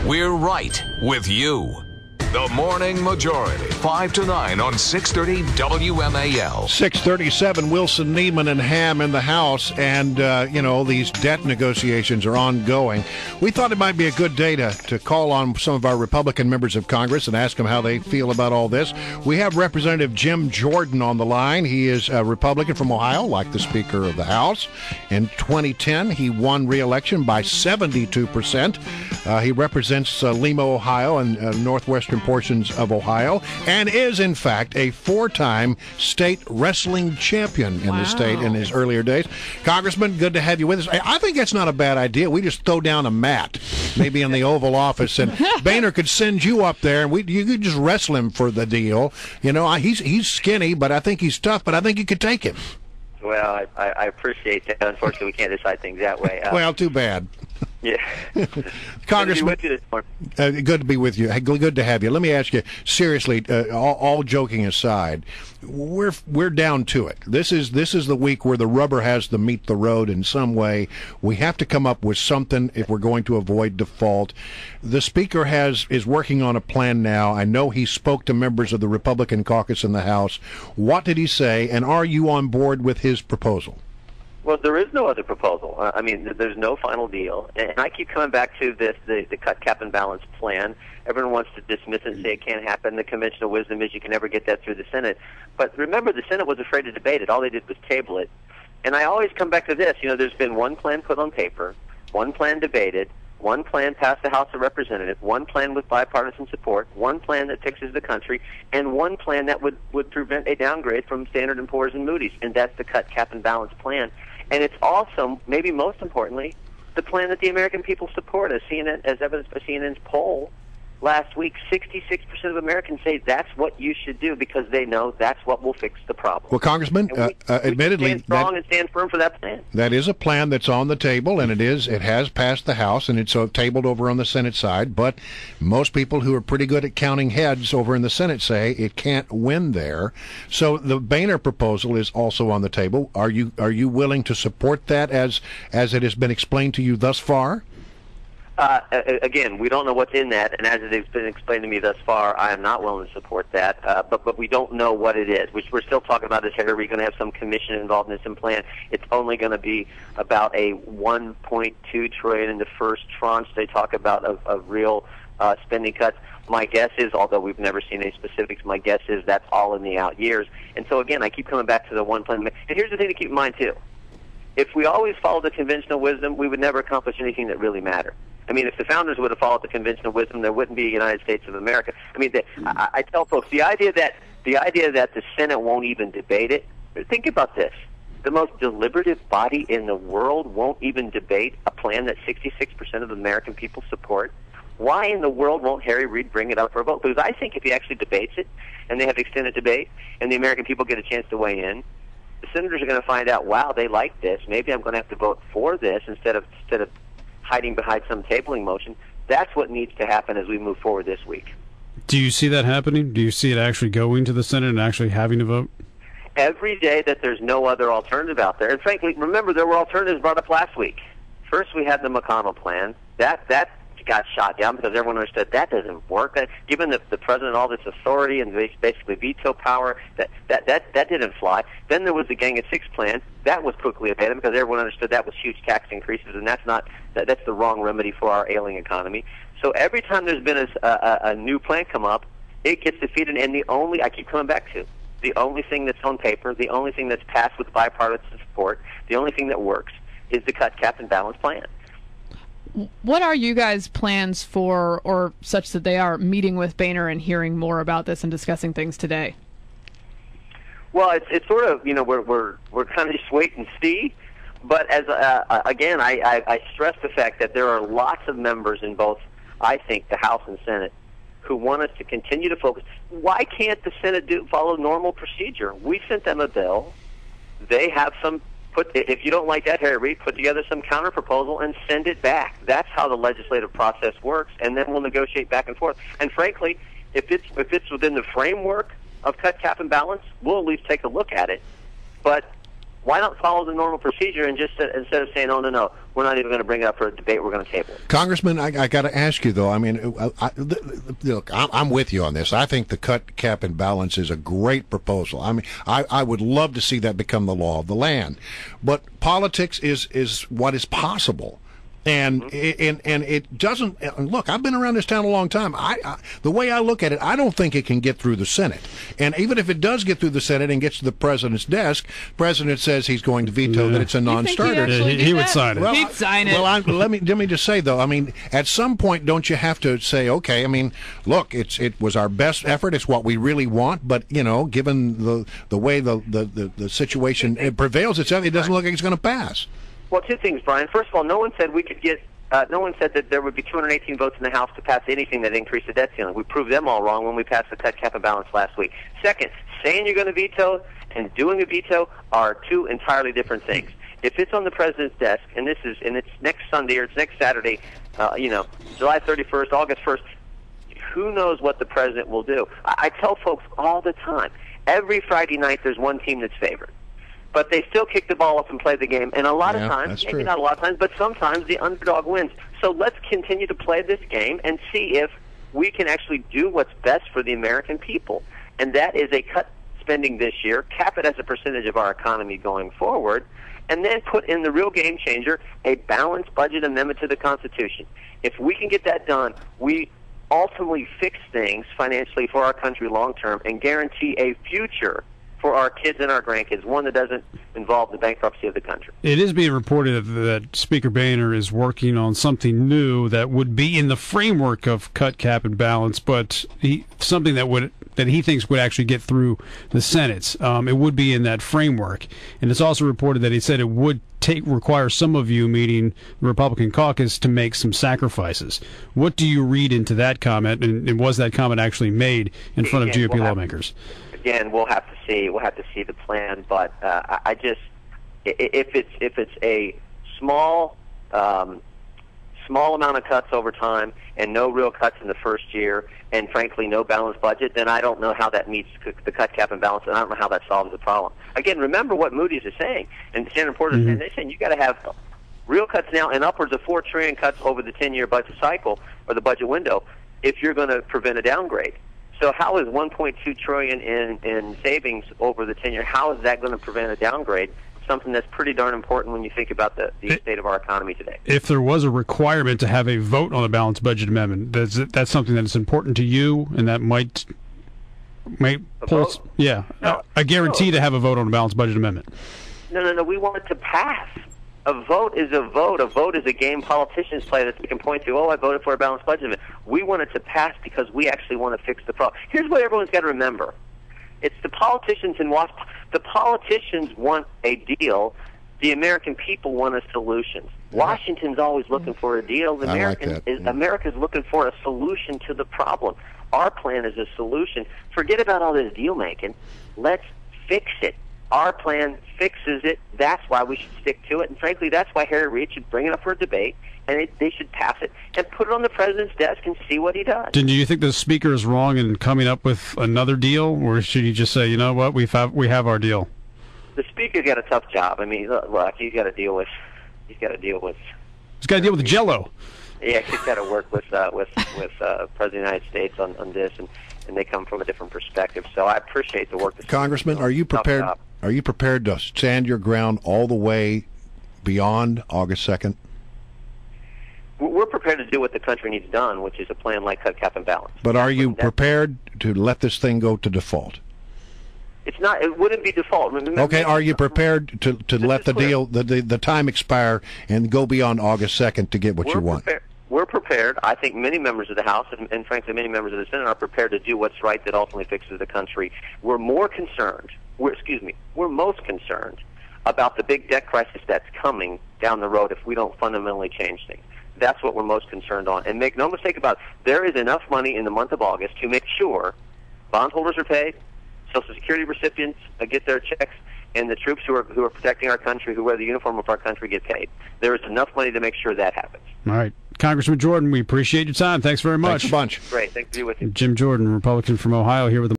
We're right with you. The Morning Majority, 5 to 9 on 630 WMAL. 637, Wilson, Neiman, and Ham in the House. And, these debt negotiations are ongoing. We thought it might be a good day to call on some of our Republican members of Congress and ask them how they feel about all this. We have Representative Jim Jordan on the line. He is a Republican from Ohio, like the Speaker of the House. In 2010, he won re-election by 72%. He represents Lima, Ohio, and northwestern portions of Ohio, and is in fact a 4-time state wrestling champion in the state in his earlier days. Congressman, good to have you with us. I think that's not a bad idea. We just throw down a mat, maybe in the Oval Office, and Boehner could send you up there, and you could just wrestle him for the deal. He's skinny, but I think he's tough. But I think you could take him. Well, I appreciate that. Unfortunately, we can't decide things that way. Well, too bad. Yeah. Congressman, good to be with you. Good to have you. Let me ask you, seriously, all joking aside, we're down to it. This is the week where the rubber has to meet the road in some way. We have to come up with something if we're going to avoid default. The Speaker is working on a plan now. I know he spoke to members of the Republican caucus in the House. What did he say, and are you on board with his proposal? Well, there is no other proposal. There's no final deal. And I keep coming back to this, the cut, cap, and balance plan. Everyone wants to dismiss it and say it can't happen. The conventional wisdom is you can never get that through the Senate. But remember, the Senate was afraid to debate it. All they did was table it. And I always come back to this. There's been one plan put on paper, one plan debated, one plan passed the House of Representatives, one plan with bipartisan support, one plan that fixes the country, and one plan that would prevent a downgrade from Standard & Poor's and Moody's. And that's the cut, cap, and balance plan. And it's also, maybe most importantly, the plan that the American people support. As evidenced by CNN's poll last week, 66% of Americans say that's what you should do because they know that's what will fix the problem. Well, Congressman, admittedly, stand strong and stand firm for that plan. That is a plan that's on the table, and it has passed the House, and it's tabled over on the Senate side. But most people who are pretty good at counting heads over in the Senate say it can't win there. So the Boehner proposal is also on the table. Are you willing to support that as it has been explained to you thus far? Again, we don't know what's in that, and as it has been explained to me thus far, I am not willing to support that. But we don't know what it is. Which we're still talking about is, are we going to have some commission involved in this plan? It's only going to be about a $1.2 trillion in the first tranche. They talk about of real spending cuts. My guess is, although we've never seen any specifics, my guess is that's all in the out years. And so again, I keep coming back to the one plan. And here's the thing to keep in mind too: if we always followed the conventional wisdom, we would never accomplish anything that really mattered. If the founders would have followed the conventional wisdom, there wouldn't be a United States of America. I tell folks the idea that the Senate won't even debate it. Think about this: the most deliberative body in the world won't even debate a plan that 66% of the American people support. Why in the world won't Harry Reid bring it up for a vote? Because I think if he actually debates it, and they have extended debate, and the American people get a chance to weigh in, the senators are going to find out, wow, they like this. Maybe I'm going to have to vote for this instead of hiding behind some tabling motion. That's what needs to happen as we move forward this week. Do you see that happening? Do you see it actually going to the Senate and actually having to vote? Every day that there's no other alternative out there. And frankly, remember, there were alternatives brought up last week. First, we had the McConnell plan. That got shot down because everyone understood that doesn't work. Given the president all this authority and basically veto power, that didn't fly. Then there was the Gang of Six plan. That was quickly abandoned because everyone understood that was huge tax increases, and that's the wrong remedy for our ailing economy. So every time there's been a new plan come up, it gets defeated. And I keep coming back to the only thing that's on paper, the only thing that's passed with bipartisan support, the only thing that works is the cut, cap, and balance plan. What are you guys' plans for, or such that they are meeting with Boehner and hearing more about this and discussing things today? Well, it's sort of, we're kind of just wait and see. But as again, I stress the fact that there are lots of members in both, I think, the House and Senate who want us to continue to focus. Why can't the Senate follow normal procedure? We sent them a bill. They have if you don't like that, Harry Reid, put together some counter proposal and send it back. That's how the legislative process works, and then we'll negotiate back and forth. And frankly, if it's within the framework of cut, cap, and balance, we'll at least take a look at it. But Why not follow the normal procedure and just instead of saying, oh, no, we're not even going to bring it up for a debate, we're going to table it? Congressman, I got to ask you, though. I mean, look, I'm with you on this. I think the cut, cap, and balance is a great proposal. I mean, I would love to see that become the law of the land. But politics is what is possible. And it doesn't look. I've been around this town a long time. The way I look at it, I don't think it can get through the Senate. And even if it does get through the Senate and gets to the president's desk, president says he's going to veto that it's a non-starter. He would sign it. Well, He'd sign it. Well, let me just say though. I mean, at some point, don't you have to say, okay? I mean, look, it was our best effort. It's what we really want. But given the way the situation it prevails, it doesn't look like it's going to pass. Well, two things, Brian. First of all, no one said we could get. No one said that there would be 218 votes in the House to pass anything that increased the debt ceiling. We proved them all wrong when we passed the cut, cap, and balance last week. Second, saying you're going to veto and doing a veto are two entirely different things. If it's on the president's desk, and it's next Sunday or it's next Saturday, July 31st, August 1st, who knows what the president will do? I tell folks all the time, every Friday night there's one team that's favored. But they still kick the ball up and play the game. And a lot of times, maybe not a lot of times, but sometimes the underdog wins. So let's continue to play this game and see if we can actually do what's best for the American people. And that is a cut spending this year, cap it as a percentage of our economy going forward, and then put in the real game changer, a balanced budget amendment to the Constitution. If we can get that done, we ultimately fix things financially for our country long term and guarantee a future for our kids and our grandkids, one that doesn't involve the bankruptcy of the country. It is being reported that Speaker Boehner is working on something new that would be in the framework of cut, cap, and balance, but something that he thinks would actually get through the Senate. It would be in that framework. And it's also reported that he said it would require some of you, meaning the Republican caucus, to make some sacrifices. What do you read into that comment, and was that comment actually made in front of GOP lawmakers? Again, we'll have to see. We'll have to see the plan. But I just, if it's a small amount of cuts over time and no real cuts in the first year, and frankly no balanced budget, then I don't know how that meets the cut, cap, and balance, and I don't know how that solves the problem. Again, remember what Moody's is saying, and Standard & Poor's is saying. They're saying you got to have real cuts now and upwards of $4 trillion cuts over the 10-year budget cycle or the budget window if you're going to prevent a downgrade. So how is $1.2 trillion in savings over the 10-year? How is that going to prevent a downgrade? Something that's pretty darn important when you think about the state of our economy today. If there was a requirement to have a vote on a balanced budget amendment, that's something that is important to you, and that might pull. Yeah, no, a guarantee to have a vote on a balanced budget amendment. No. We want it to pass. A vote is a vote. A vote is a game politicians play that they can point to. Oh, I voted for a balanced budget amendment. We want it to pass because we actually want to fix the problem. Here's what everyone's got to remember. It's the politicians in Washington. The politicians want a deal. The American people want a solution. Washington's always looking for a deal. America's looking for a solution to the problem. Our plan is a solution. Forget about all this deal making. Let's fix it. Our plan fixes it. That's why we should stick to it. And frankly, that's why Harry Reid should bring it up for a debate, and they should pass it and put it on the president's desk and see what he does. Do you think the speaker is wrong in coming up with another deal, or should he just say, you know what, we have our deal? The speaker's got a tough job. I mean, look, he's got to deal with the Jello. Yeah, he's got to work with President of the United States on this, and they come from a different perspective. So I appreciate the work. Congressman, are you prepared? Are you prepared to stand your ground all the way beyond August 2nd? We're prepared to do what the country needs done, which is a plan like cut, cap, and balance. But are you prepared to let this thing go to default? It's not. It wouldn't be default. Okay. Are you prepared to let the deal, the time expire, and go beyond August 2nd to get what you want? We're prepared. I think many members of the House and frankly many members of the Senate are prepared to do what's right that ultimately fixes the country. We're most concerned about the big debt crisis that's coming down the road if we don't fundamentally change things. That's what we're most concerned on. And make no mistake about it, there is enough money in the month of August to make sure bondholders are paid, Social Security recipients get their checks, and the troops who are protecting our country, who wear the uniform of our country, get paid. There is enough money to make sure that happens. All right. Congressman Jordan, we appreciate your time. Thanks very much. Thanks a bunch. Great. Thanks for being with you. Jim Jordan, Republican from Ohio, here with